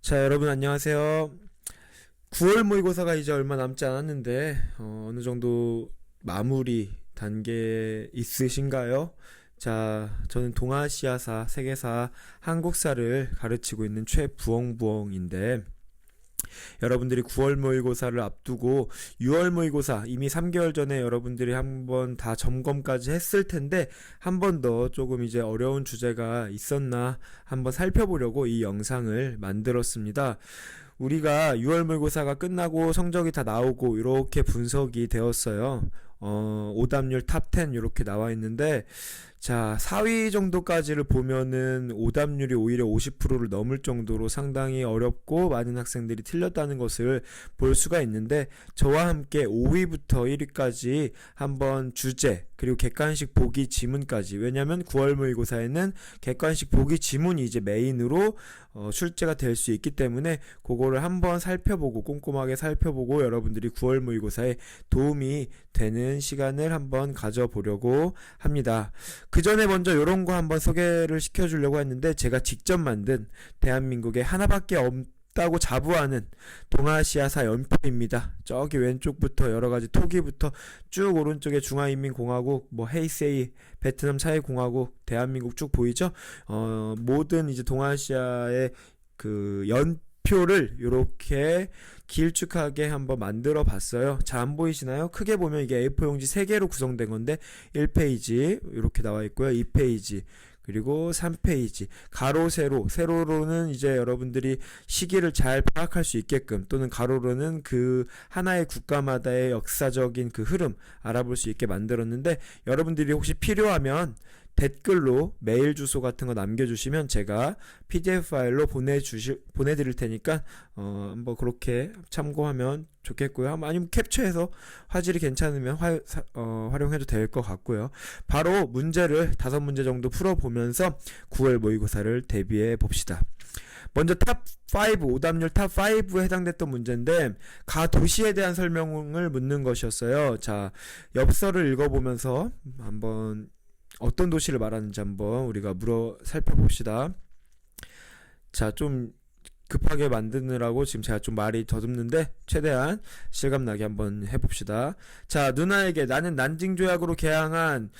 자, 여러분 안녕하세요. 9월 모의고사가 이제 얼마 남지 않았는데 어느 정도 마무리 단계에 있으신가요? 자, 저는 동아시아사, 세계사, 한국사를 가르치고 있는 최부엉부엉인데 여러분들이 9월 모의고사를 앞두고 6월 모의고사 이미 3개월 전에 여러분들이 한번 다 점검까지 했을 텐데 한 번 더 조금 이제 어려운 주제가 있었나 한번 살펴보려고 이 영상을 만들었습니다. 우리가 6월 모의고사가 끝나고 성적이 다 나오고 이렇게 분석이 되었어요. 오답률 탑10 이렇게 나와 있는데 자 4위 정도까지를 보면은 오답률이 오히려 50%를 넘을 정도로 상당히 어렵고 많은 학생들이 틀렸다는 것을 볼 수가 있는데 저와 함께 5위부터 1위까지 한번 주제 그리고 객관식 보기 지문까지 왜냐면 9월 모의고사에는 객관식 보기 지문이 이제 메인으로 출제가 될 수 있기 때문에 그거를 한번 살펴보고 꼼꼼하게 살펴보고 여러분들이 9월 모의고사에 도움이 되는 시간을 한번 가져보려고 합니다. 그 전에 먼저 이런 거 한번 소개를 시켜주려고 했는데 제가 직접 만든 대한민국에 하나밖에 없다고 자부하는 동아시아사 연표입니다. 저기 왼쪽부터 여러가지 토기부터 쭉 오른쪽에 중화인민공화국, 뭐 헤이세이, 베트남 사회공화국, 대한민국 쭉 보이죠? 모든 이제 동아시아의 그 표를 이렇게 길쭉하게 한번 만들어 봤어요. 자, 안 보이시나요? 크게 보면 이게 A4 용지 3개로 구성된 건데 1페이지 이렇게 나와 있고요. 2페이지 그리고 3페이지 가로 세로 세로로는 이제 여러분들이 시기를 잘 파악할 수 있게끔 또는 가로로는 그 하나의 국가마다의 역사적인 그 흐름 알아볼 수 있게 만들었는데 여러분들이 혹시 필요하면 댓글로 메일 주소 같은 거 남겨주시면 제가 PDF 파일로 보내드릴 테니까 한번 그렇게 참고하면 좋겠고요. 아니면 캡처해서 화질이 괜찮으면 활용해도 될 것 같고요. 바로 문제를 5문제 정도 풀어보면서 9월 모의고사를 대비해 봅시다. 먼저 탑5 오답률 탑5에 해당됐던 문제인데 가 도시에 대한 설명을 묻는 것이었어요. 자, 엽서를 읽어보면서 한번 어떤 도시를 말하는지 한번 우리가 살펴봅시다. 자, 좀 급하게 만드느라고 지금 제가 좀 말이 더듬는데 최대한 실감나게 한번 해봅시다. 자, 누나에게 나는 난징 조약으로 개항한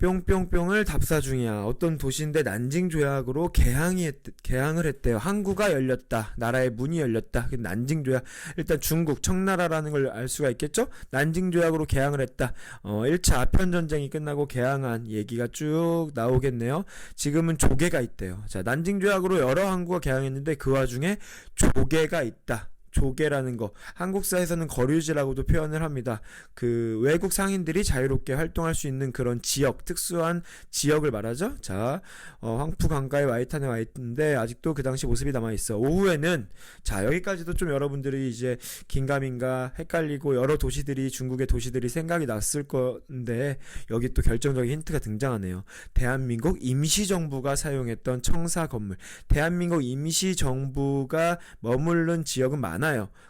뿅뿅뿅을 답사 중이야. 어떤 도시인데 난징 조약으로 개항을 했대요. 항구가 열렸다. 나라의 문이 열렸다. 난징 조약. 일단 중국 청나라라는 걸 알 수가 있겠죠? 난징 조약으로 개항을 했다. 1차 아편 전쟁이 끝나고 개항한 얘기가 쭉 나오겠네요. 지금은 조개가 있대요. 자, 난징 조약으로 여러 항구가 개항했는데 그 와중에 조개가 있다. 조개라는 거 한국사에서는 거류지라고도 표현을 합니다. 그 외국 상인들이 자유롭게 활동할 수 있는 그런 지역, 특수한 지역을 말하죠. 자, 황푸 강가에 와이탄에 와 있는데 아직도 그 당시 모습이 남아 있어. 오후에는 자, 여기까지도 좀 여러분들이 이제 긴가민가 헷갈리고 여러 도시들이 중국의 도시들이 생각이 났을 건데 여기 또 결정적인 힌트가 등장하네요. 대한민국 임시정부가 사용했던 청사 건물. 대한민국 임시정부가 머무른 지역은 많아요.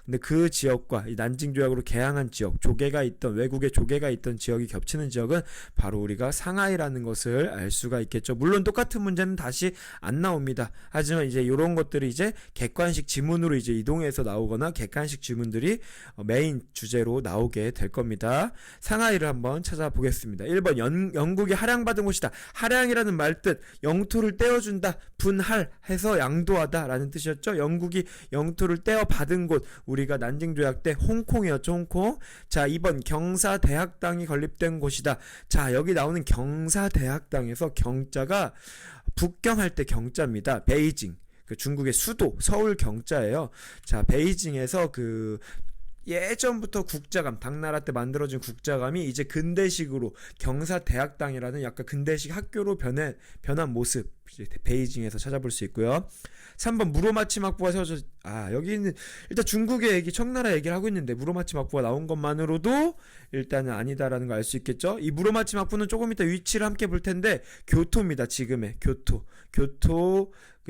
근데 그 지역과 이 난징 조약으로 개항한 지역, 조개가 있던 외국의 조개가 있던 지역이 겹치는 지역은 바로 우리가 상하이라는 것을 알 수가 있겠죠. 물론 똑같은 문제는 다시 안 나옵니다. 하지만 이제 이런 것들이 이제 객관식 지문으로 이제 이동해서 나오거나 객관식 지문들이 메인 주제로 나오게 될 겁니다. 상하이를 한번 찾아보겠습니다. 1번 영국이 할양받은 곳이다. 할양이라는 말 뜻 영토를 떼어준다. 분할 해서 양도하다 라는 뜻이었죠. 영국이 영토를 떼어받은 곳 우리가 난징조약 때 홍콩이었죠. 홍콩. 자, 2번 경사대학당이 건립된 곳이다. 자, 여기 나오는 경사대학당에서 경자가 북경할 때 경자입니다. 베이징 그 중국의 수도 서울 경자예요. 자, 베이징에서 그 예전부터 국자감 당나라 때 만들어진 국자감이 이제 근대식으로 경사대학당이라는 약간 근대식 학교로 변한 모습 베이징에서 찾아볼 수 있고요. 3번 무로마치막부가 세워져 여기는 일단 중국의 얘기 청나라 얘기를 하고 있는데 무로마치막부가 나온 것만으로도 일단은 아니다라는 걸 알 수 있겠죠. 이 무로마치막부는 조금 이따 위치를 함께 볼 텐데 교토입니다. 지금의 교토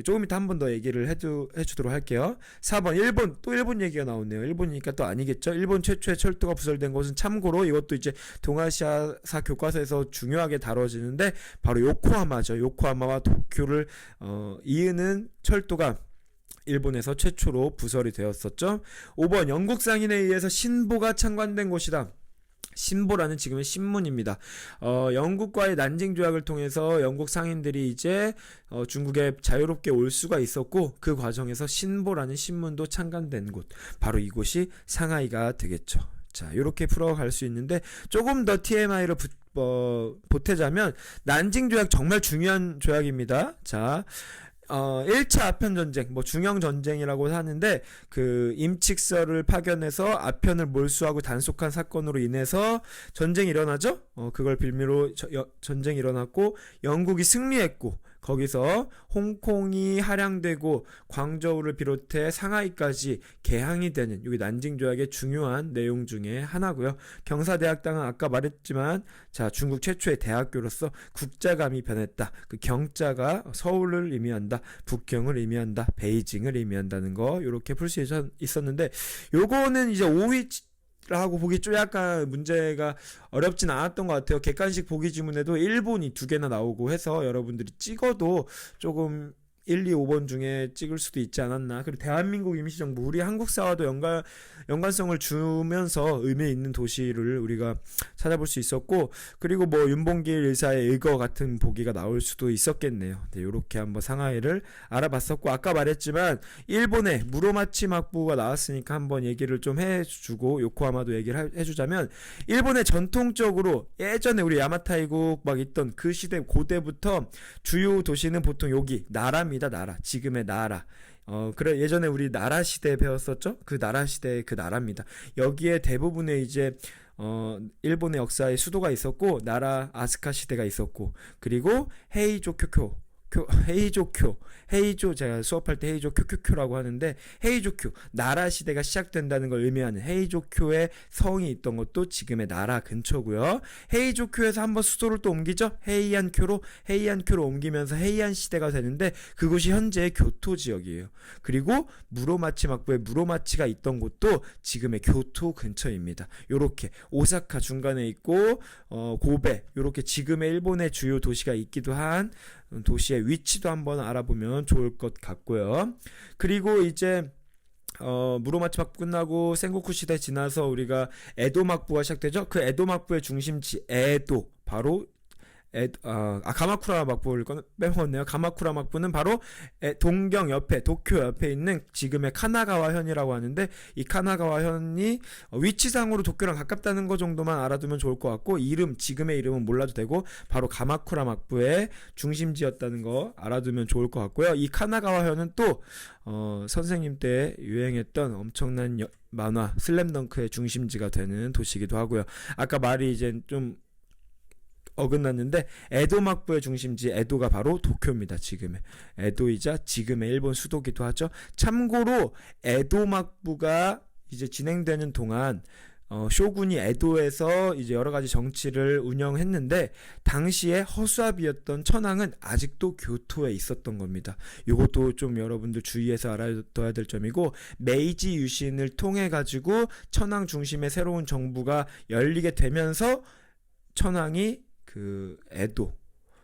조금 이따 한 번 더 얘기를 해주도록 할게요. 4번 일본 또 일본 얘기가 나오네요. 일본이니까 또 아니겠죠. 일본 최초의 철도가 부설된 곳은 참고로 이것도 이제 동아시아사 교과서에서 중요하게 다뤄지는데 바로 요코하마죠. 요코하마와 도쿄를 이으는 철도가 일본에서 최초로 부설이 되었었죠. 5번 영국 상인에 의해서 신보가 창간된 곳이다. 신보라는 지금의 신문입니다. 영국과의 난징 조약을 통해서 영국 상인들이 이제 중국에 자유롭게 올 수가 있었고, 그 과정에서 신보라는 신문도 창간된 곳, 바로 이곳이 상하이가 되겠죠. 자, 이렇게 풀어갈 수 있는데, 조금 더 TMI를 보태자면 난징 조약 정말 중요한 조약입니다. 자, 1차 아편전쟁, 중영전쟁이라고 하는데, 그 임칙서를 파견해서 아편을 몰수하고 단속한 사건으로 인해서 전쟁이 일어나죠. 그걸 빌미로 전쟁이 일어났고 영국이 승리했고, 거기서 홍콩이 할양되고 광저우를 비롯해 상하이까지 개항이 되는, 여기 난징 조약의 중요한 내용 중에 하나고요. 경사대학당은 아까 말했지만, 자, 중국 최초의 대학교로서 국자감이 변했다. 그 경자가 서울을 의미한다, 북경을 의미한다, 베이징을 의미한다는 거, 이렇게 풀 수 있었는데, 요거는 이제 5위 라고 보기 좀 약간 문제가 어렵진 않았던 것 같아요. 객관식 보기 지문에도 일본이 2개나 나오고 해서 여러분들이 찍어도 조금 1, 2, 5번 중에 찍을 수도 있지 않았나. 그리고 대한민국 임시정부, 우리 한국사와도 연관성을 주면서 의미 있는 도시를 우리가 찾아볼 수 있었고, 그리고 윤봉길 의사의 의거 같은 보기가 나올 수도 있었겠네요. 네, 요렇게 한번 상하이를 알아봤었고, 아까 말했지만 일본의 무로마치 막부가 나왔으니까 한번 얘기를 좀 해주고, 요코하마도 얘기를 해주자면, 일본의 전통적으로 예전에 우리 야마타이국 막 있던 그 시대, 고대부터 주요 도시는 보통 여기 나라입니다. 나라, 지금의 나라. 그래, 예전에 우리 나라 시대 배웠었죠? 그 나라 시대의 그 나라입니다. 여기에 대부분의 이제 일본의 역사의 수도가 있었고, 나라 아스카 시대가 있었고, 그리고 헤이조, 제가 수업할 때 헤이조 쿄쿄쿄라고 하는데, 헤이조쿄, 나라 시대가 시작된다는 걸 의미하는 헤이조쿄의 성이 있던 것도 지금의 나라 근처고요. 헤이조쿄에서 한번 수도를 또 옮기죠. 헤이안쿄로 옮기면서 헤이안 시대가 되는데, 그곳이 현재의 교토 지역이에요. 그리고 무로마치 막부에 무로마치가 있던 곳도 지금의 교토 근처입니다. 요렇게 오사카 중간에 있고, 고베, 요렇게 지금의 일본의 주요 도시가 있기도 한 도시의 위치도 한번 알아보면 좋을 것 같고요. 그리고 이제 무로마치 막부 끝나고 센고쿠 시대 지나서 우리가 에도 막부가 시작되죠. 그 에도 막부의 중심지 에도, 바로 가마쿠라 막부를 빼먹었네요. 가마쿠라 막부는 바로 동경 옆에, 도쿄 옆에 있는 지금의 카나가와 현이라고 하는데, 이 카나가와 현이 위치상으로 도쿄랑 가깝다는 거 정도만 알아두면 좋을 것 같고, 지금의 이름은 몰라도 되고, 바로 가마쿠라 막부의 중심지였다는 거 알아두면 좋을 것 같고요. 이 카나가와 현은 또 선생님 때 유행했던 엄청난 만화 슬램덩크의 중심지가 되는 도시이기도 하고요. 아까 말이 이제 좀 어긋났는데, 에도 막부의 중심지 에도가 바로 도쿄입니다. 지금의 에도이자 지금의 일본 수도기도 하죠. 참고로 에도 막부가 이제 진행되는 동안 쇼군이 에도에서 이제 여러 가지 정치를 운영했는데, 당시에 허수아비였던 천황은 아직도 교토에 있었던 겁니다. 이것도 좀 여러분들 주의해서 알아둬야 될 점이고, 메이지 유신을 통해 가지고 천황 중심의 새로운 정부가 열리게 되면서 천황이 그 에도,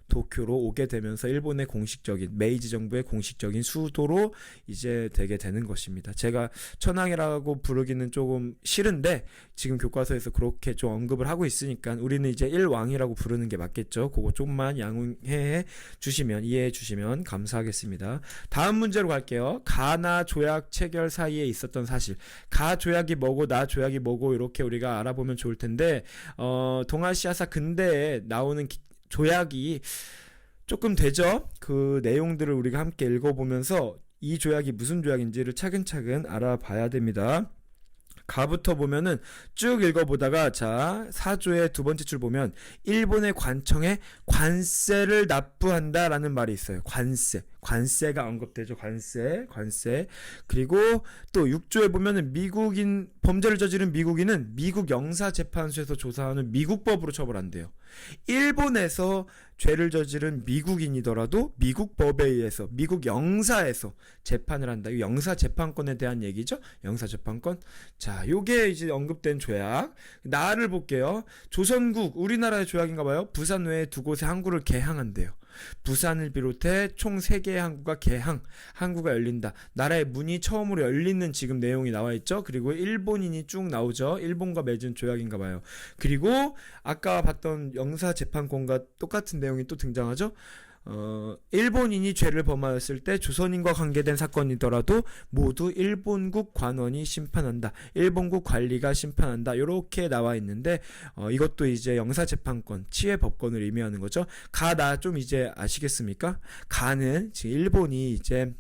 도쿄로 오게 되면서 일본의 공식적인, 메이지 정부의 공식적인 수도로 이제 되게 되는 것입니다. 제가 천황이라고 부르기는 조금 싫은데, 지금 교과서에서 그렇게 좀 언급을 하고 있으니까 우리는 이제 일왕이라고 부르는 게 맞겠죠. 그거 조금만 이해해 주시면 감사하겠습니다. 다음 문제로 갈게요. 가나 조약 체결 사이에 있었던 사실. 가 조약이 뭐고 나 조약이 뭐고 이렇게 우리가 알아보면 좋을 텐데, 동아시아사 근대에 나오는 조약이 조금 되죠. 그 내용들을 우리가 함께 읽어보면서 이 조약이 무슨 조약인지를 차근차근 알아봐야 됩니다. 가부터 보면은 쭉 읽어보다가, 자, 4조의 두 번째 줄 보면 일본의 관청에 관세를 납부한다라는 말이 있어요. 관세가 언급되죠. 관세. 그리고 또 6조에 보면은 범죄를 저지른 미국인은 미국 영사재판소에서 조사하는 미국법으로 처벌한대요. 일본에서 죄를 저지른 미국인이더라도 미국 법에 의해서, 미국 영사에서 재판을 한다. 이 영사재판권에 대한 얘기죠. 영사재판권. 자, 요게 이제 언급된 조약. 나를 볼게요. 조선국, 우리나라의 조약인가 봐요. 부산 외에 두 곳에 항구를 개항한대요. 부산을 비롯해 총 3개의 항구가 항구가 열린다. 나라의 문이 처음으로 열리는 지금 내용이 나와 있죠. 그리고 일본인이 쭉 나오죠. 일본과 맺은 조약인가 봐요. 그리고 아까 봤던 영사재판권과 똑같은 내용이 또 등장하죠. 일본인이 죄를 범하였을 때 조선인과 관계된 사건이더라도 모두 일본국 관원이 심판한다. 일본국 관리가 심판한다. 이렇게 나와 있는데 이것도 이제 영사재판권, 치외법권을 의미하는 거죠. 나 좀 이제 아시겠습니까? 가는 지금 일본이 이제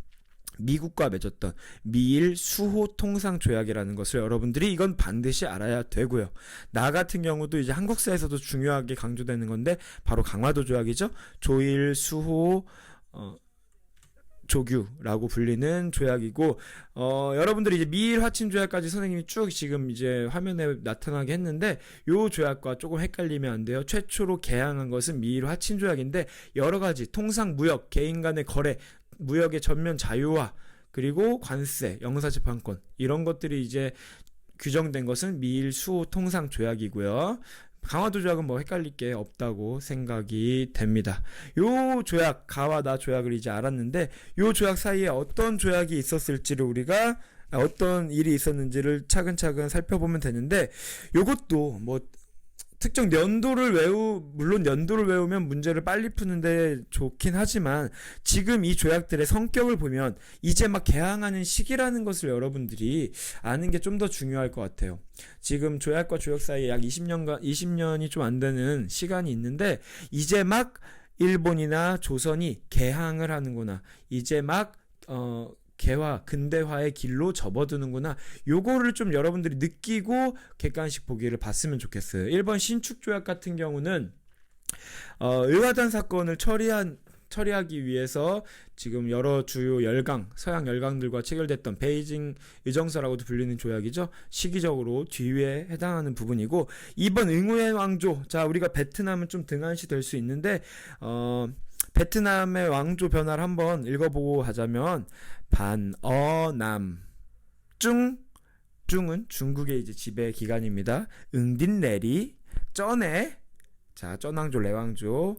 미국과 맺었던 미일 수호 통상 조약이라는 것을 여러분들이 이건 반드시 알아야 되고요. 나 같은 경우도 이제 한국사에서도 중요하게 강조되는 건데 바로 강화도 조약이죠. 조일 수호 조규라고 불리는 조약이고 여러분들이 이제 미일 화친 조약까지 선생님이 쭉 지금 이제 화면에 나타나게 했는데 요 조약과 조금 헷갈리면 안 돼요. 최초로 개항한 것은 미일 화친 조약인데 여러 가지 통상 무역, 개인 간의 거래, 무역의 전면 자유화, 그리고 관세, 영사재판권 이런 것들이 이제 규정된 것은 미일 수호 통상 조약이고요. 강화도 조약은 뭐 헷갈릴 게 없다고 생각이 됩니다. 요 조약, 가와 나 조약을 이제 알았는데 요 조약 사이에 어떤 조약이 있었을지를 우리가 어떤 일이 있었는지를 차근차근 살펴보면 되는데 요것도 뭐 특정 물론 연도를 외우면 문제를 빨리 푸는데 좋긴 하지만 지금 이 조약들의 성격을 보면 이제 막 개항하는 시기라는 것을 여러분들이 아는 게 좀 더 중요할 것 같아요. 지금 조약과 조약 사이에 약 20년이 좀 안 되는 시간이 있는데 이제 막 일본이나 조선이 개항을 하는구나. 이제 막 개화, 근대화의 길로 접어드는구나. 요거를 좀 여러분들이 느끼고 객관식 보기를 봤으면 좋겠어요. 1번 신축조약 같은 경우는 의화단 사건을 처리하기 위해서 지금 여러 주요 열강, 서양 열강들과 체결됐던 베이징 의정서라고도 불리는 조약이죠. 시기적으로 뒤에 해당하는 부분이고 2번 응우의 왕조. 자, 우리가 베트남은 좀 등한시 될 수 있는데 베트남의 왕조 변화를 한번 읽어보고 하자면 반어남 쭝은 중국의 이제 지배 기간입니다. 응딘내리 쩐에 쩐왕조 레왕조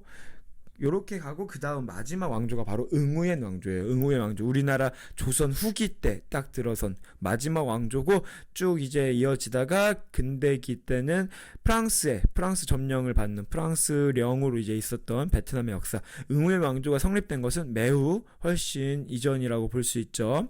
요렇게 가고 그 다음 마지막 왕조가 바로 응우엔 왕조예요. 응우엔 왕조 우리나라 조선 후기 때 딱 들어선 마지막 왕조고 쭉 이제 이어지다가 근대기 때는 프랑스 점령을 받는 프랑스령으로 이제 있었던 베트남의 역사 응우엔 왕조가 성립된 것은 매우 훨씬 이전이라고 볼 수 있죠.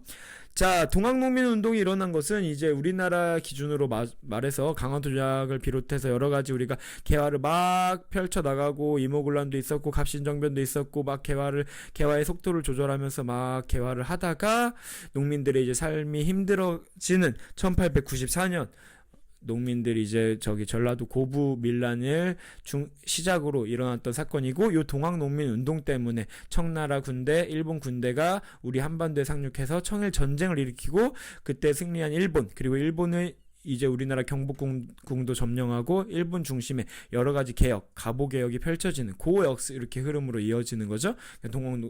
자, 동학농민운동이 일어난 것은 이제 우리나라 기준으로 말해서 강화도 조약을 비롯해서 여러 가지 우리가 개화를 막 펼쳐나가고 이모군란도 있었고 갑신정변도 있었고 막 개화의 속도를 조절하면서 막 개화를 하다가 농민들의 이제 삶이 힘들어지는 1894년 농민들이 이제 전라도 고부 밀란을 시작으로 일어났던 사건이고 요 동학농민 운동 때문에 청나라 군대, 일본 군대가 우리 한반도에 상륙해서 청일 전쟁을 일으키고 그때 승리한 일본 그리고 일본의 이제 우리나라 경복궁도 점령하고 일본 중심의 여러 가지 개혁, 가보 개혁이 펼쳐지는 이렇게 흐름으로 이어지는 거죠.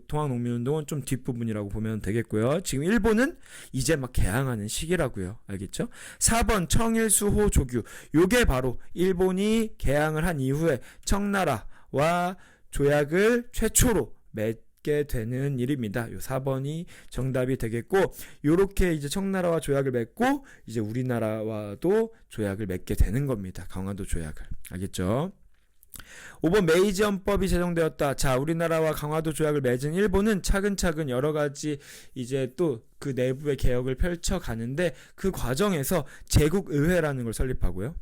동학농민운동은 좀 뒷부분이라고 보면 되겠고요. 지금 일본은 이제 막 개항하는 시기라고요. 알겠죠? 4번 청일수호 조규. 요게 바로 일본이 개항을 한 이후에 청나라와 조약을 최초로 맺게 되는 일입니다. 요 4번이 정답이 되겠고 요렇게 이제 청나라와 조약을 맺고 이제 우리나라와도 조약을 맺게 되는 겁니다. 강화도 조약을. 알겠죠? 5번 메이지 헌법이 제정되었다. 자, 우리나라와 강화도 조약을 맺은 일본은 차근차근 여러 가지 이제 또 그 내부의 개혁을 펼쳐가는데 그 과정에서 제국의회라는 걸 설립하고요.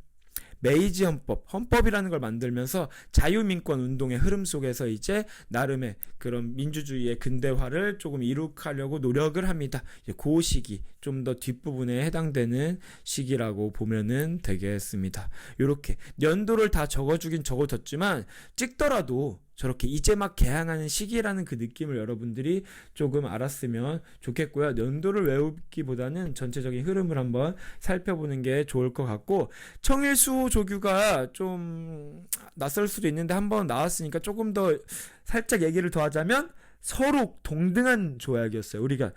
메이지 헌법이라는 걸 만들면서 자유민권 운동의 흐름 속에서 이제 나름의 그런 민주주의의 근대화를 조금 이룩하려고 노력을 합니다. 그 시기 좀 더 뒷부분에 해당되는 시기라고 보면은 되겠습니다. 이렇게 연도를 다 적어주긴 적어뒀지만 찍더라도 저렇게 이제 막 개항하는 시기라는 그 느낌을 여러분들이 조금 알았으면 좋겠고요. 연도를 외우기보다는 전체적인 흐름을 한번 살펴보는 게 좋을 것 같고 청일수호 조규가 좀 낯설 수도 있는데 한번 나왔으니까 조금 더 살짝 얘기를 더 하자면 서로 동등한 조약이었어요. 우리가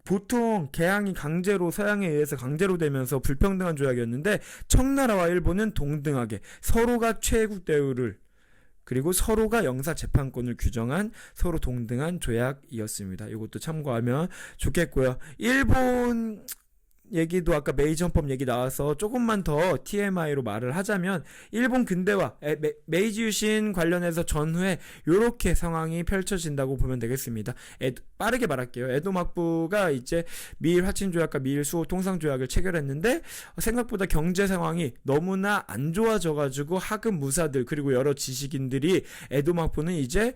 보통 개항이 강제로 서양에 의해서 강제로 되면서 불평등한 조약이었는데 청나라와 일본은 동등하게 서로가 최애국 대우를 그리고 서로가 영사 재판권을 규정한 서로 동등한 조약이었습니다. 이것도 참고하면 좋겠고요. 일본 얘기도 아까 메이지헌법 얘기 나와서 조금만 더 TMI로 말을 하자면 일본 근대화 메이지 유신 관련해서 전후에 이렇게 상황이 펼쳐진다고 보면 되겠습니다. 빠르게 말할게요. 에도 막부가 이제 미일 화친 조약과 미일 수호 통상 조약을 체결했는데 생각보다 경제 상황이 너무나 안 좋아져가지고 하급 무사들 그리고 여러 지식인들이 에도 막부는 이제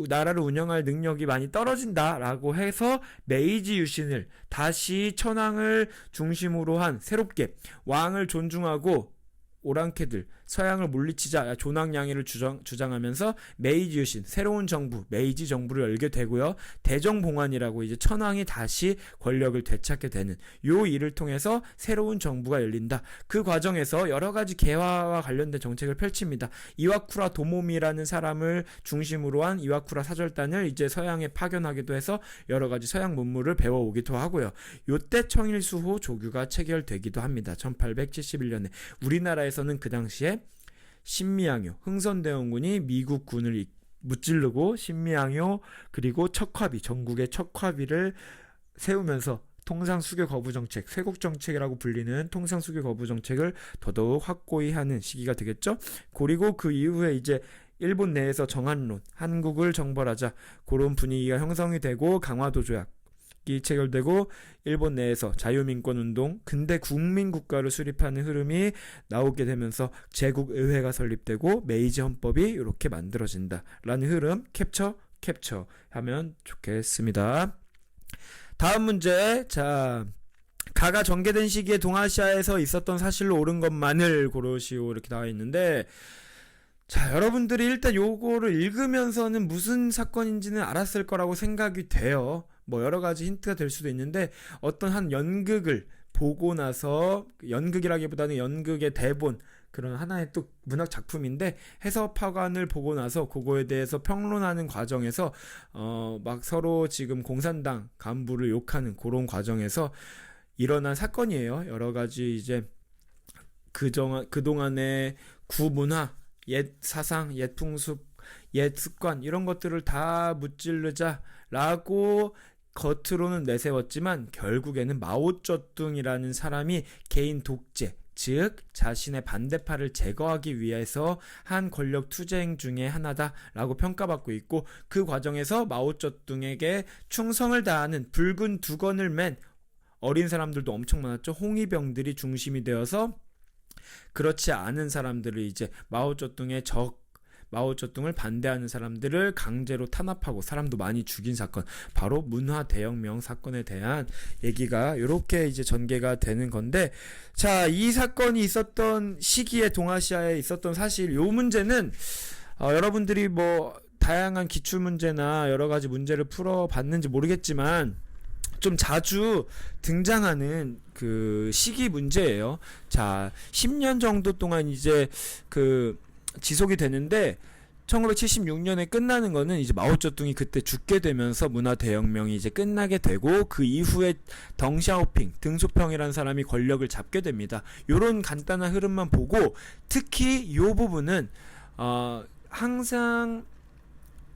나라를 운영할 능력이 많이 떨어진다라고 해서 메이지 유신을 다시 천황을 중심으로 한 새롭게 왕을 존중하고 오랑캐들 서양을 물리치자 존왕양의를 주장하면서 메이지 유신 새로운 정부 메이지 정부를 열게 되고요. 대정봉환이라고 이제 천황이 다시 권력을 되찾게 되는 요 일을 통해서 새로운 정부가 열린다. 그 과정에서 여러 가지 개화와 관련된 정책을 펼칩니다. 이와쿠라 도모미라는 사람을 중심으로 한 이와쿠라 사절단을 이제 서양에 파견하기도 해서 여러 가지 서양 문물을 배워오기도 하고요. 요때 청일수호 조규가 체결되기도 합니다. 1871년에 우리나라에서는 그 당시에 신미양요 흥선대원군이 미국 군을 무찌르고 신미양요 그리고 척화비 전국의 척화비를 세우면서 통상수교 거부 정책, 쇄국 정책이라고 불리는 통상수교 거부 정책을 더더욱 확고히 하는 시기가 되겠죠. 그리고 그 이후에 이제 일본 내에서 정한론, 한국을 정벌하자 그런 분위기가 형성이 되고 강화도 조약 이 체결되고 일본 내에서 자유민권운동, 근대 국민국가를 수립하는 흐름이 나오게 되면서 제국의회가 설립되고 메이지 헌법이 이렇게 만들어진다라는 흐름 캡처 하면 좋겠습니다. 다음 문제. 자, 가가 전개된 시기에 동아시아에서 있었던 사실로 옳은 것만을 고르시오 이렇게 나와 있는데 자, 여러분들이 일단 요거를 읽으면서는 무슨 사건인지는 알았을 거라고 생각이 돼요. 뭐 여러 가지 힌트가 될 수도 있는데 어떤 한 연극을 보고 나서 연극이라기보다는 연극의 대본 그런 하나의 또 문학 작품인데 해석학안을 보고 나서 그거에 대해서 평론하는 과정에서 막 서로 지금 공산당 간부를 욕하는 그런 과정에서 일어난 사건이에요. 여러 가지 이제 그동안의 구문화, 옛 사상, 옛 풍습, 옛 습관 이런 것들을 다 무찌르자라고 겉으로는 내세웠지만 결국에는 마오쩌둥이라는 사람이 개인 독재 즉 자신의 반대파를 제거하기 위해서 한 권력 투쟁 중에 하나다라고 평가받고 있고 그 과정에서 마오쩌둥에게 충성을 다하는 붉은 두건을 맨 어린 사람들도 엄청 많았죠. 홍위병들이 중심이 되어서 그렇지 않은 사람들을 이제 마오쩌둥을 반대하는 사람들을 강제로 탄압하고 사람도 많이 죽인 사건 바로 문화 대혁명 사건에 대한 얘기가 이렇게 이제 전개가 되는 건데 자, 이 사건이 있었던 시기에 동아시아에 있었던 사실 요 문제는 여러분들이 뭐 다양한 기출문제나 여러 가지 문제를 풀어봤는지 모르겠지만 좀 자주 등장하는 그 시기 문제예요. 자, 10년 정도 동안 이제 지속이 되는데 1976년에 끝나는 거는 이제 마오쩌둥이 그때 죽게 되면서 문화 대혁명이 이제 끝나게 되고 그 이후에 덩샤오핑 등소평이라는 사람이 권력을 잡게 됩니다. 요런 간단한 흐름만 보고 특히 요 부분은 항상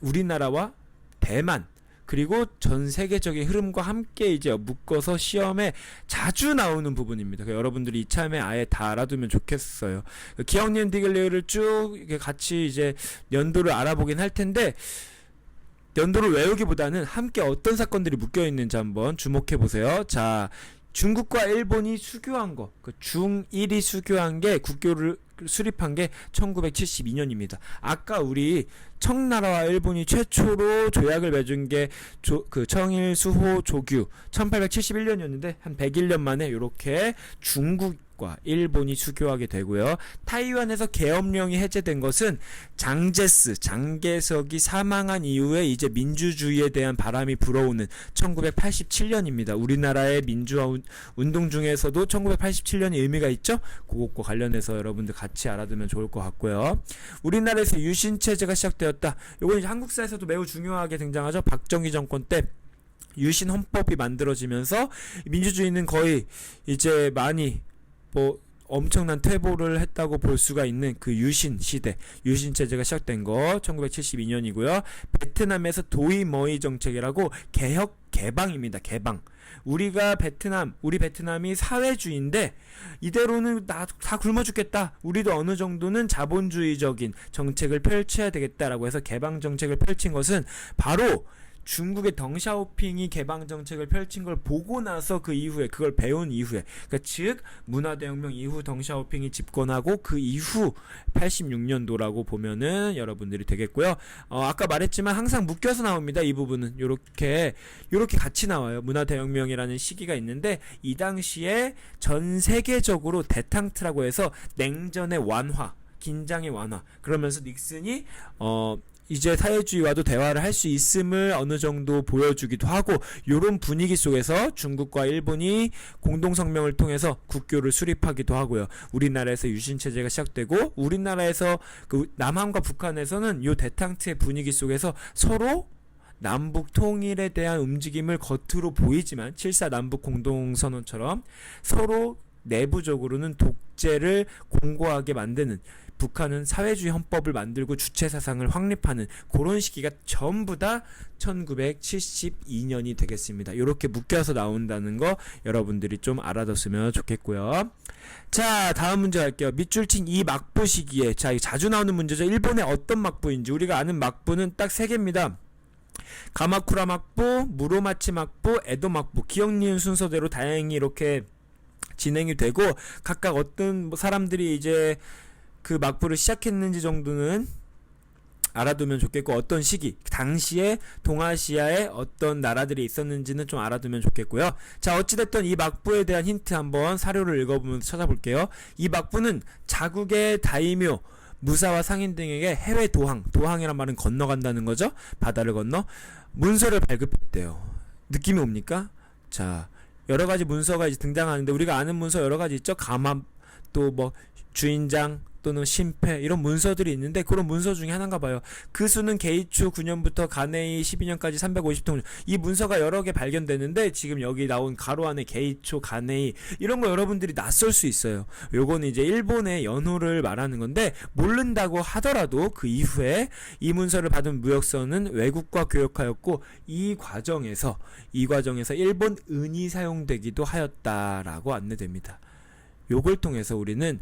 우리나라와 대만 그리고 전 세계적인 흐름과 함께 이제 묶어서 시험에 자주 나오는 부분입니다. 그러니까 여러분들이 이참에 아예 다 알아두면 좋겠어요. 기억니은 디글레어를 쭉 같이 이제 연도를 알아보긴 할 텐데 연도를 외우기보다는 함께 어떤 사건들이 묶여 있는지 한번 주목해 보세요. 자, 중국과 일본이 수교한 거, 중1이 수교한 게 국교를 수립한 게 1972년입니다. 아까 우리 청나라와 일본이 최초로 조약을 맺은 게 청일 수호 조규 1871년이었는데 한 101년 만에 이렇게 중국과 일본이 수교하게 되고요. 타이완에서 계엄령이 해제된 것은 장개석이 사망한 이후에 이제 민주주의에 대한 바람이 불어오는 1987년입니다. 우리나라의 민주화 운동 중에서도 1987년이 의미가 있죠? 그것과 관련해서 여러분들 같이 알아두면 좋을 것 같고요. 우리나라에서 유신체제가 시작되었다. 이건 이제 한국사에서도 매우 중요하게 등장하죠. 박정희 정권 때 유신 헌법이 만들어지면서 민주주의는 거의 이제 많이 엄청난 퇴보를 했다고 볼 수가 있는 그 유신 시대, 유신 체제가 시작된 거 1972년이고요. 베트남에서 도이머이 정책이라고 개혁 개방입니다. 개방. 우리 베트남이 사회주의인데 이대로는 다 굶어 죽겠다. 우리도 어느 정도는 자본주의적인 정책을 펼쳐야 되겠다라고 해서 개방 정책을 펼친 것은 바로 중국의 덩샤오핑이 개방 정책을 펼친 걸 보고 나서 그 이후에 그걸 배운 이후에, 그러니까 즉 문화대혁명 이후 덩샤오핑이 집권하고 그 이후 86년도라고 보면은 여러분들이 되겠고요. 아까 말했지만 항상 묶여서 나옵니다. 이 부분은 요렇게 같이 나와요. 문화대혁명이라는 시기가 있는데 이 당시에 전 세계적으로 데탕트라고 해서 냉전의 완화, 긴장의 완화, 그러면서 닉슨이 이제 사회주의와도 대화를 할 수 있음을 어느 정도 보여주기도 하고, 요런 분위기 속에서 중국과 일본이 공동성명을 통해서 국교를 수립하기도 하고요. 우리나라에서 유신체제가 시작되고, 우리나라에서 그 남한과 북한에서는 요 대탕트의 분위기 속에서 서로 남북 통일에 대한 움직임을 겉으로 보이지만 7.4 남북 공동선언처럼 서로 내부적으로는 독재를 공고하게 만드는, 북한은 사회주의 헌법을 만들고 주체사상을 확립하는 그런 시기가 전부 다 1972년이 되겠습니다. 이렇게 묶여서 나온다는 거 여러분들이 좀 알아뒀으면 좋겠고요. 자, 다음 문제 갈게요. 밑줄 친 이 막부 시기에, 자, 자주 나오는 문제죠. 일본의 어떤 막부인지. 우리가 아는 막부는 딱 3개입니다. 가마쿠라 막부, 무로마치 막부, 에도 막부. 기억 니은 순서대로 다행히 이렇게 진행이 되고, 각각 어떤 사람들이 이제 그 막부를 시작했는지 정도는 알아두면 좋겠고, 어떤 시기, 당시에 동아시아에 어떤 나라들이 있었는지는 좀 알아두면 좋겠고요. 자, 어찌됐든 이 막부에 대한 힌트 한번 사료를 읽어보면서 찾아볼게요. 이 막부는 자국의 다이묘, 무사와 상인 등에게 해외 도항이란 말은 건너간다는 거죠. 바다를 건너 문서를 발급했대요. 느낌이 옵니까? 자, 여러 가지 문서가 이제 등장하는데, 우리가 아는 문서 여러 가지 있죠. 가마, 또 뭐 주인장 또는 심패, 이런 문서들이 있는데 그런 문서 중에 하나인가 봐요. 그 수는 게이추 9년부터 가네이 12년까지 350통. 이 문서가 여러 개 발견되는데, 지금 여기 나온 가로 안에 게이초, 가네이, 이런 거 여러분들이 낯설 수 있어요. 요거는 이제 일본의 연호를 말하는 건데, 모른다고 하더라도 그 이후에 이 문서를 받은 무역선은 외국과 교역하였고, 이 과정에서 일본 은이 사용되기도 하였다라고 안내됩니다. 요걸 통해서 우리는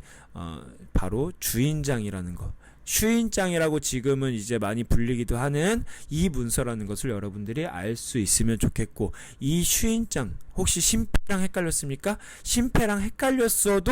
바로 주인장이라는 거, 슈인장이라고 지금은 이제 많이 불리기도 하는 이 문서라는 것을 여러분들이 알 수 있으면 좋겠고, 이 슈인장 혹시 심패랑 헷갈렸습니까? 심패랑 헷갈렸어도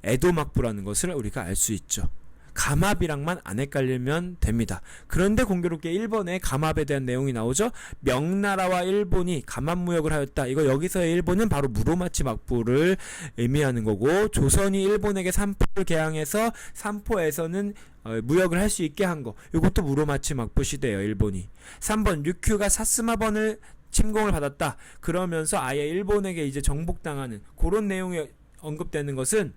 에도막부라는 것을 우리가 알 수 있죠. 감압이랑만 안 헷갈리면 됩니다. 그런데 공교롭게 일본의 감압에 대한 내용이 나오죠. 명나라와 일본이 감압무역을 하였다. 이거 여기서의 일본은 바로 무로마치 막부를 의미하는 거고, 조선이 일본에게 삼포를 개항해서 삼포에서는 무역을 할 수 있게 한 거, 이것도 무로마치 막부 시대예요. 일본이. 3번 류큐가 사스마번을 침공을 받았다. 그러면서 아예 일본에게 이제 정복당하는 그런 내용이 언급되는 것은,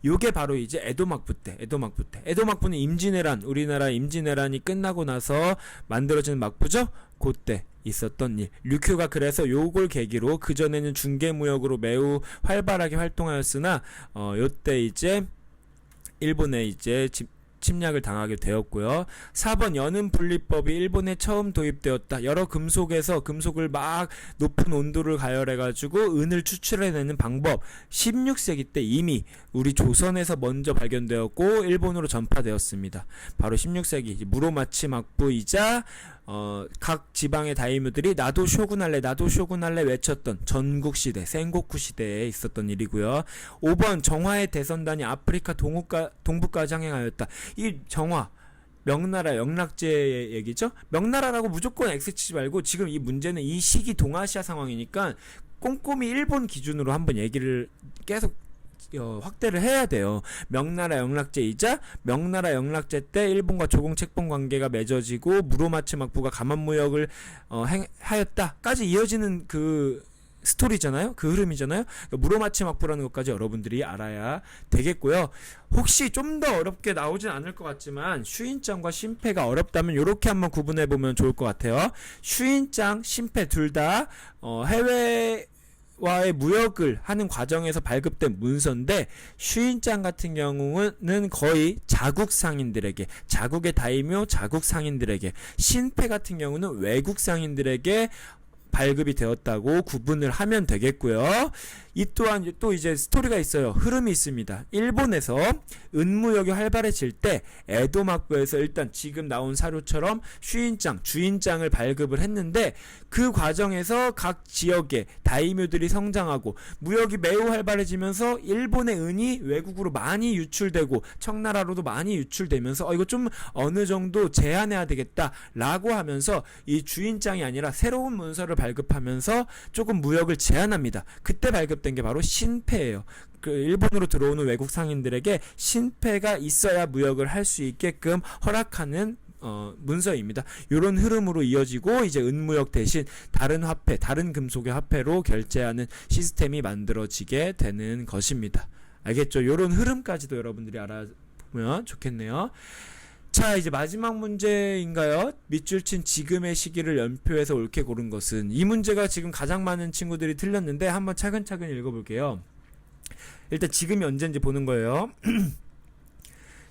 요게 바로 이제 에도막부 때. 에도막부는 임진왜란, 우리나라 임진왜란이 끝나고 나서 만들어지는 막부죠. 그때 있었던 일. 류큐가 그래서 요걸 계기로, 그전에는 중개무역으로 매우 활발하게 활동하였으나 요때 이제 일본에 이제 침략을 당하게 되었고요. 4번 연은 분리법이 일본에 처음 도입되었다. 여러 금속에서 금속을 막 높은 온도를 가열해가지고 은을 추출해내는 방법, 16세기 때 이미 우리 조선에서 먼저 발견되었고 일본으로 전파되었습니다. 바로 16세기 무로마치 막부이자 각 지방의 다이묘들이 나도 쇼군할래 외쳤던 전국시대, 센고쿠 시대에 있었던 일이고요. 5번 정화의 대선단이 아프리카 동부까지 항행하였다. 이 정화, 명나라 영락제의 얘기죠. 명나라라고 무조건 X치지 말고, 지금 이 문제는 이 시기 동아시아 상황이니까 꼼꼼히 일본 기준으로 한번 얘기를 계속 확대를 해야 돼요. 명나라 영락제이자 명나라 영락제 때 일본과 조공 책봉 관계가 맺어지고 무로마치 막부가 감압무역을 하였다까지 이어지는 그 스토리잖아요. 그 흐름이잖아요. 그러니까 무로마치 막부라는 것까지 여러분들이 알아야 되겠고요. 혹시 좀 더 어렵게 나오진 않을 것 같지만 슈인장과 심패가 어렵다면 이렇게 한번 구분해 보면 좋을 것 같아요. 슈인장, 심패 둘 다 해외 와의 무역을 하는 과정에서 발급된 문서인데, 슈인짱 같은 경우는 거의 자국 상인들에게, 자국의 다이묘, 자국 상인들에게, 신패 같은 경우는 외국 상인들에게 발급이 되었다고 구분을 하면 되겠고요. 이 또한 또 이제 스토리가 있어요. 흐름이 있습니다. 일본에서 은무역이 활발해질 때 에도 막부에서 일단 지금 나온 사료처럼 슈인짱, 주인짱을 발급을 했는데, 그 과정에서 각 지역의 다이묘들이 성장하고 무역이 매우 활발해지면서 일본의 은이 외국으로 많이 유출되고 청나라로도 많이 유출되면서 이거 좀 어느 정도 제한해야 되겠다라고 하면서 이 주인짱이 아니라 새로운 문서를 발급하면서 조금 무역을 제한합니다. 그때 발급된 게 바로 신패예요. 그 일본으로 들어오는 외국 상인들에게 신패가 있어야 무역을 할 수 있게끔 허락하는 문서입니다. 이런 흐름으로 이어지고 이제 은무역 대신 다른 화폐, 다른 금속의 화폐로 결제하는 시스템이 만들어지게 되는 것입니다. 알겠죠? 이런 흐름까지도 여러분들이 알아보면 좋겠네요. 자, 이제 마지막 문제인가요? 밑줄 친 지금의 시기를 연표해서 옳게 고른 것은, 이 문제가 지금 가장 많은 친구들이 틀렸는데 한번 차근차근 읽어볼게요. 일단 지금이 언제인지 보는 거예요.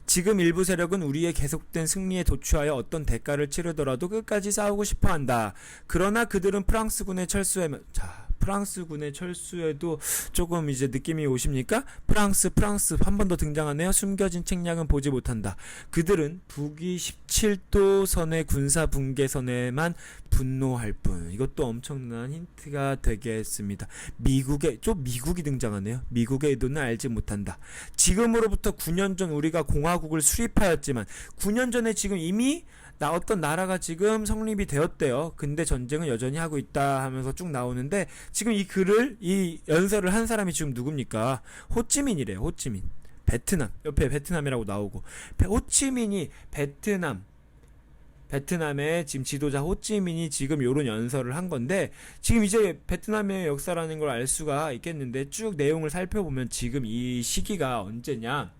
지금 일부 세력은 우리의 계속된 승리에 도취하여 어떤 대가를 치르더라도 끝까지 싸우고 싶어한다. 그러나 그들은 프랑스군의 철수에, 자, 프랑스군의 철수에도 조금 이제 느낌이 오십니까? 프랑스 한 번 더 등장하네요. 숨겨진 책략은 보지 못한다. 그들은 북위 17도선의 군사 분계선에만 분노할 뿐. 이것도 엄청난 힌트가 되겠습니다. 미국이 등장하네요. 미국의 의도는 알지 못한다. 지금으로부터 9년 전 우리가 공화국을 수립하였지만 9년 전에 지금 이미 어떤 나라가 지금 성립이 되었대요. 근데 전쟁은 여전히 하고 있다 하면서 쭉 나오는데, 지금 이 연설을 한 사람이 지금 누굽니까? 호찌민이래요. 호찌민. 베트남. 옆에 베트남이라고 나오고. 호찌민이 베트남의 지금 지도자 호찌민이 지금 요런 연설을 한 건데, 지금 이제 베트남의 역사라는 걸 알 수가 있겠는데, 쭉 내용을 살펴보면 지금 이 시기가 언제냐?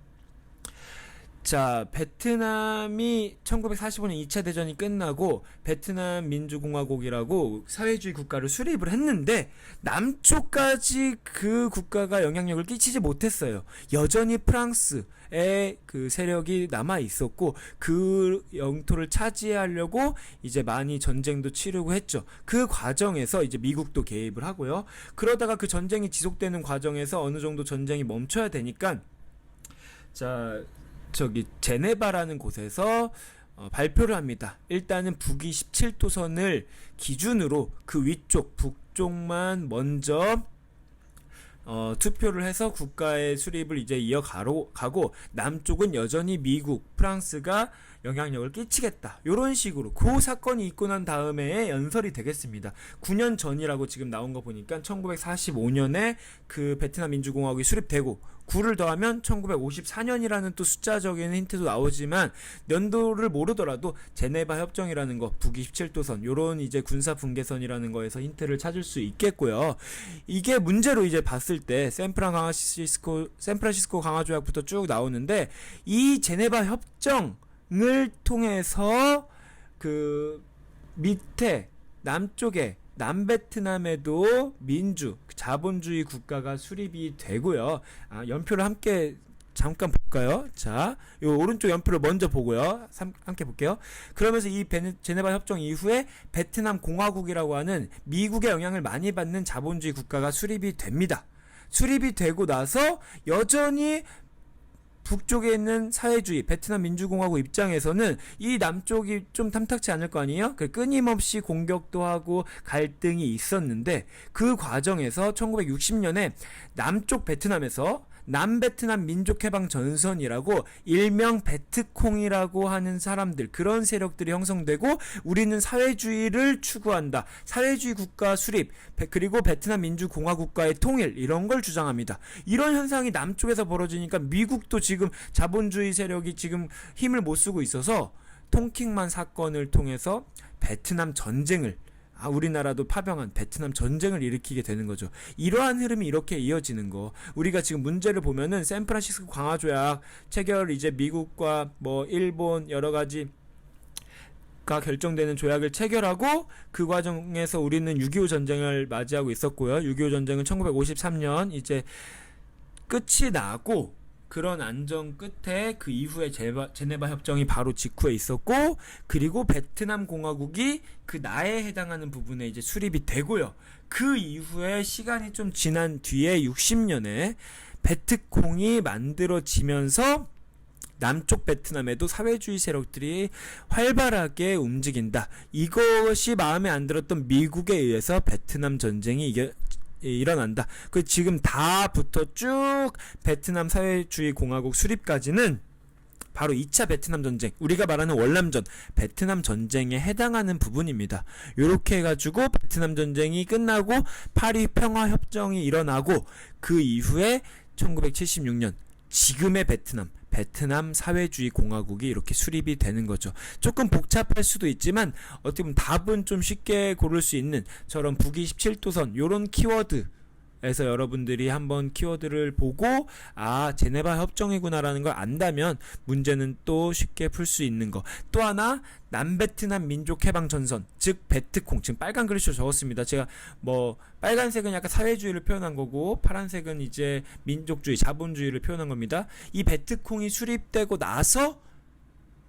자, 베트남이 1945년 2차 대전이 끝나고 베트남 민주공화국이라고 사회주의 국가를 수립을 했는데, 남쪽까지 그 국가가 영향력을 끼치지 못했어요. 여전히 프랑스의 그 세력이 남아 있었고, 그 영토를 차지하려고 이제 많이 전쟁도 치르고 했죠. 그 과정에서 이제 미국도 개입을 하고요. 그러다가 그 전쟁이 지속되는 과정에서 어느 정도 전쟁이 멈춰야 되니까, 제네바라는 곳에서 발표를 합니다. 일단은 북위 17도선을 기준으로 그 위쪽, 북쪽만 먼저 투표를 해서 국가의 수립을 이제 이어가고, 남쪽은 여전히 미국, 프랑스가 영향력을 끼치겠다. 요런 식으로 그 사건이 있고 난 다음에 연설이 되겠습니다. 9년 전이라고 지금 나온 거 보니까 1945년에 그 베트남 민주공화국이 수립되고, 9를 더하면 1954년이라는 또 숫자적인 힌트도 나오지만, 연도를 모르더라도 제네바 협정이라는 거, 북위 17도선, 요런 이제 군사 분계선이라는 거에서 힌트를 찾을 수 있겠고요. 이게 문제로 이제 봤을 때 샌프란시스코 강화 조약부터 쭉 나오는데, 이 제네바 협정을 통해서 그 밑에 남쪽에 남베트남에도 자본주의 국가가 수립이 되고요. 연표를 함께 잠깐 볼까요? 자, 요 오른쪽 연표를 먼저 보고요. 함께 볼게요. 그러면서 이 제네바 협정 이후에 베트남 공화국이라고 하는 미국의 영향을 많이 받는 자본주의 국가가 수립이 됩니다. 수립이 되고 나서 여전히 북쪽에 있는 사회주의 베트남 민주공화국 입장에서는 이 남쪽이 좀 탐탁치 않을 거 아니에요? 끊임없이 공격도 하고 갈등이 있었는데, 그 과정에서 1960년에 남쪽 베트남에서 남베트남 민족해방 전선이라고, 일명 베트콩이라고 하는 사람들, 그런 세력들이 형성되고, 우리는 사회주의를 추구한다, 사회주의 국가 수립, 그리고 베트남 민주공화국과의 통일, 이런 걸 주장합니다. 이런 현상이 남쪽에서 벌어지니까 미국도 지금 자본주의 세력이 지금 힘을 못 쓰고 있어서 통킹만 사건을 통해서 베트남 전쟁을, 우리나라도 파병한 베트남 전쟁을 일으키게 되는 거죠. 이러한 흐름이 이렇게 이어지는 거, 우리가 지금 문제를 보면은 샌프란시스코 강화 조약 체결, 이제 미국과 뭐 일본 여러 가지 결정되는 조약을 체결하고 그 과정에서 우리는 6.25 전쟁을 맞이하고 있었고요. 6.25 전쟁은 1953년 이제 끝이 나고 그런 안정 끝에 그 이후에 제네바 협정이 바로 직후에 있었고, 그리고 베트남 공화국이 그 나에 해당하는 부분에 이제 수립이 되고요. 그 이후에 시간이 좀 지난 뒤에 60년에 베트콩이 만들어지면서 남쪽 베트남에도 사회주의 세력들이 활발하게 움직인다. 이것이 마음에 안 들었던 미국에 의해서 베트남 전쟁이 일어난다. 그 지금 다부터 쭉 베트남 사회주의 공화국 수립까지는 바로 2차 베트남 전쟁, 우리가 말하는 월남전, 베트남 전쟁에 해당하는 부분입니다. 요렇게 해가지고 베트남 전쟁이 끝나고 파리 평화협정이 일어나고 그 이후에 1976년 지금의 베트남 사회주의 공화국이 이렇게 수립이 되는 거죠. 조금 복잡할 수도 있지만 어떻게 보면 답은 좀 쉽게 고를 수 있는 저런 북위 17도선 요런 키워드 에서 여러분들이 한번 키워드를 보고 제네바 협정이구나라는 걸 안다면 문제는 또 쉽게 풀 수 있는 거. 또 하나, 남베트남 민족해방전선, 즉 베트콩, 지금 빨간 글씨로 적었습니다. 제가 빨간색은 약간 사회주의를 표현한 거고 파란색은 이제 민족주의, 자본주의를 표현한 겁니다. 이 베트콩이 수립되고 나서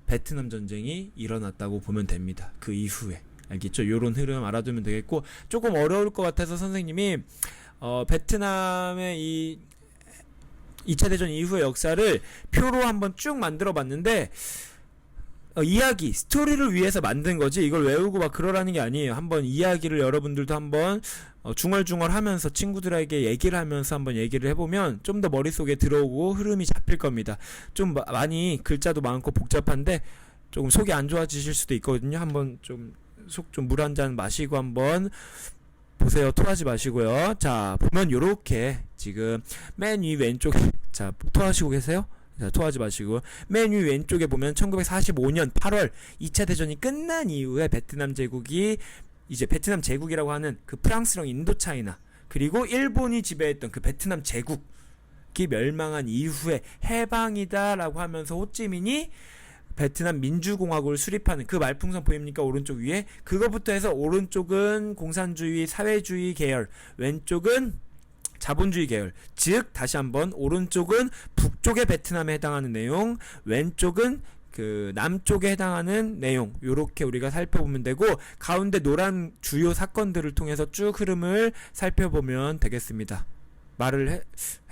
베트남 전쟁이 일어났다고 보면 됩니다. 그 이후에. 알겠죠? 요런 흐름 알아두면 되겠고, 조금 어려울 것 같아서 선생님이 베트남의 이 2차 대전 이후의 역사를 표로 한번 쭉 만들어 봤는데, 스토리를 위해서 만든 거지 이걸 외우고 막 그러라는 게 아니에요. 한번 이야기를 여러분들도 한번 중얼중얼 하면서 친구들에게 얘기를 하면서 한번 얘기를 해보면 좀 더 머릿속에 들어오고 흐름이 잡힐 겁니다. 좀 많이 글자도 많고 복잡한데 조금 속이 안 좋아지실 수도 있거든요. 한번 좀 속 좀 물 한 잔 마시고 한번 보세요. 토하지 마시고요. 자, 보면 요렇게 지금 맨 위 왼쪽에, 자, 토하시고 계세요? 자, 토하지 마시고 맨 위 왼쪽에 보면 1945년 8월 2차 대전이 끝난 이후에 베트남 제국이 이제 베트남 제국이라고 하는 그 프랑스랑 인도차이나 그리고 일본이 지배했던 그 베트남 제국이 멸망한 이후에 해방이다라고 하면서 호찌민이 베트남 민주공화국을 수립하는 그 말풍선 보입니까? 오른쪽 위에 그거부터 해서 오른쪽은 공산주의 사회주의 계열, 왼쪽은 자본주의 계열. 즉 다시 한번 오른쪽은 북쪽의 베트남에 해당하는 내용, 왼쪽은 그 남쪽에 해당하는 내용, 요렇게 우리가 살펴보면 되고, 가운데 노란 주요 사건들을 통해서 쭉 흐름을 살펴보면 되겠습니다. 말을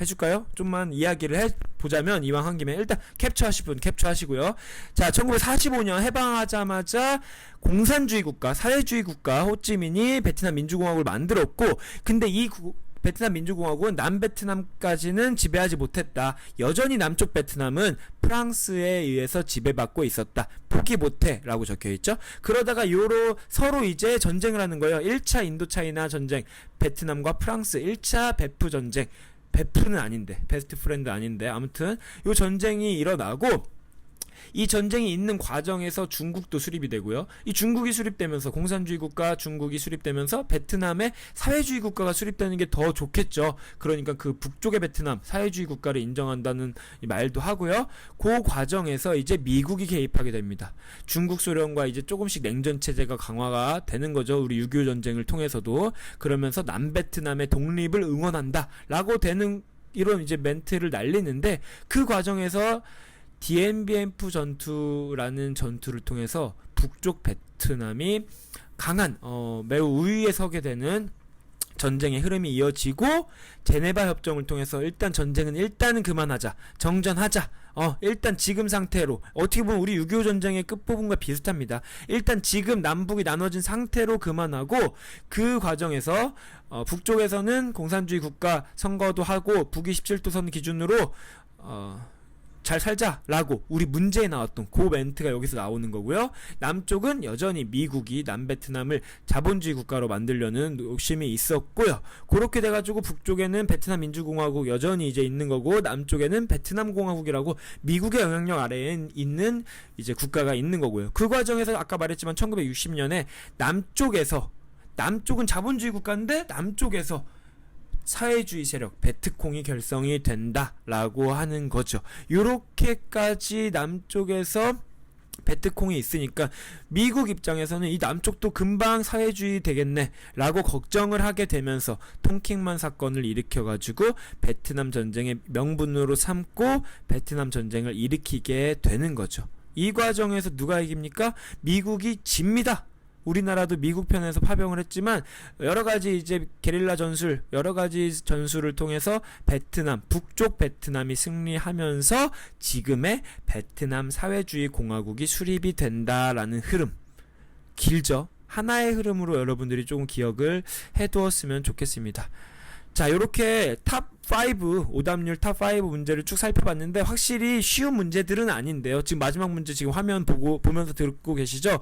해줄까요? 좀만 이야기를 해보자면, 이왕 한 김에 일단 캡처하실 분 캡처하시고요. 자, 1945년 해방하자마자 공산주의 국가, 사회주의 국가 호찌민이 베트남 민주공화국을 만들었고, 근데 이 베트남 민주공화국은 남베트남까지는 지배하지 못했다. 여전히 남쪽 베트남은 프랑스에 의해서 지배받고 있었다. 포기 못해 라고 적혀있죠. 그러다가 서로 이제 전쟁을 하는 거예요. 1차 인도차이나 전쟁, 베트남과 프랑스 1차 베프 전쟁. 베프는 아닌데, 베스트 프렌드 아닌데, 아무튼 요 전쟁이 일어나고, 이 전쟁이 있는 과정에서 중국도 수립이 되고요. 이 중국이 수립되면서 공산주의 국가 중국이 수립되면서 베트남의 사회주의 국가가 수립되는 게 더 좋겠죠. 그러니까 그 북쪽의 베트남 사회주의 국가를 인정한다는 말도 하고요. 그 과정에서 이제 미국이 개입하게 됩니다. 중국 소련과 이제 조금씩 냉전 체제가 강화가 되는 거죠. 우리 6.25 전쟁을 통해서도. 그러면서 남베트남의 독립을 응원한다라고 되는 이런 이제 멘트를 날리는데, 그 과정에서 디엔비엔프 전투라는 전투를 통해서 북쪽 베트남이 강한 매우 우위에 서게 되는 전쟁의 흐름이 이어지고, 제네바 협정을 통해서 일단 전쟁은 일단은 그만하자, 정전하자, 일단 지금 상태로, 어떻게 보면 우리 6.25 전쟁의 끝부분과 비슷합니다. 일단 지금 남북이 나눠진 상태로 그만하고, 그 과정에서 북쪽에서는 공산주의 국가 선거도 하고 북위 17도선 기준으로 잘 살자라고 우리 문제에 나왔던 그 멘트가 여기서 나오는 거고요. 남쪽은 여전히 미국이 남베트남을 자본주의 국가로 만들려는 욕심이 있었고요. 그렇게 돼가지고 북쪽에는 베트남 민주공화국 여전히 이제 있는 거고, 남쪽에는 베트남 공화국이라고 미국의 영향력 아래에 있는 이제 국가가 있는 거고요. 그 과정에서 아까 말했지만 1960년에 남쪽은 자본주의 국가인데 남쪽에서 사회주의 세력 베트콩이 결성이 된다라고 하는 거죠. 요렇게까지 남쪽에서 베트콩이 있으니까 미국 입장에서는 이 남쪽도 금방 사회주의 되겠네 라고 걱정을 하게 되면서 통킹만 사건을 일으켜가지고 베트남 전쟁의 명분으로 삼고 베트남 전쟁을 일으키게 되는 거죠. 이 과정에서 누가 이깁니까? 미국이 집니다. 우리나라도 미국 편에서 파병을 했지만 여러가지 이제 게릴라 전술, 여러가지 전술을 통해서 베트남, 북쪽 베트남이 승리하면서 지금의 베트남 사회주의 공화국이 수립이 된다라는 흐름. 길죠? 하나의 흐름으로 여러분들이 조금 기억을 해두었으면 좋겠습니다. 자, 요렇게 탑5, 오답률 탑5 문제를 쭉 살펴봤는데 확실히 쉬운 문제들은 아닌데요. 지금 마지막 문제 지금 화면 보면서 듣고 계시죠?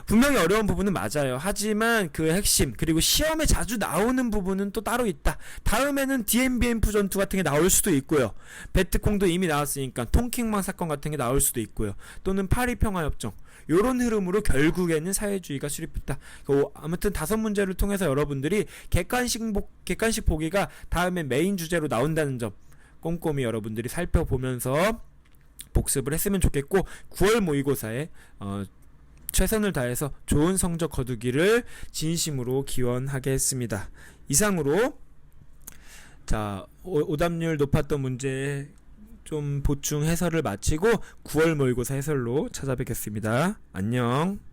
분명히 어려운 부분은 맞아요. 하지만 그 핵심, 그리고 시험에 자주 나오는 부분은 또 따로 있다. 다음에는 DMBMF 전투 같은 게 나올 수도 있고요. 베트콩도 이미 나왔으니까 통킹망 사건 같은 게 나올 수도 있고요. 또는 파리평화협정. 요런 흐름으로 결국에는 사회주의가 수립했다. 아무튼 5문제를 통해서 여러분들이 객관식 보기가 다음에 메인 주제로 나온다는 점 꼼꼼히 여러분들이 살펴보면서 복습을 했으면 좋겠고 9월 모의고사에 최선을 다해서 좋은 성적 거두기를 진심으로 기원하겠습니다. 이상으로 자, 오답률 높았던 문제 좀 보충 해설을 마치고 9월 모의고사 해설로 찾아뵙겠습니다. 안녕.